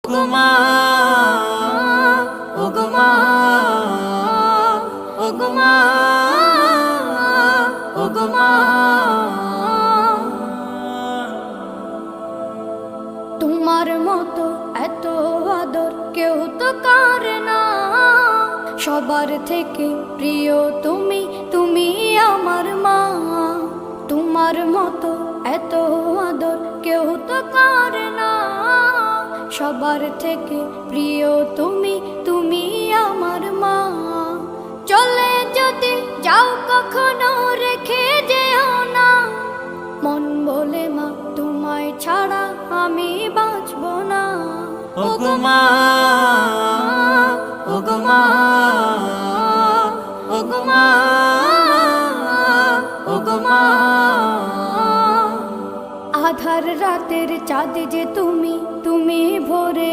ওগো মা, ওগো মা, ওগো মা, ওগো মা। তোমার মতো এত আদর কেউ তো করে না, সবার থেকে প্রিয় তুমি, তুমি আমার মা। তোমার মতো এত আদর কেউ তো করে না, সবার থেকে প্রিয় তুমি, তুমি আমার মা। চলে যদি যাও কখনো রেখে যেও না, মন বলে মা তোমায় ছাড়া আমি বাঁচব না। ওগো মা, ওগো মা, ওগো মা, ওগো মা। আধার রাতের চাঁদ যে তুমি, তুমি ভোরে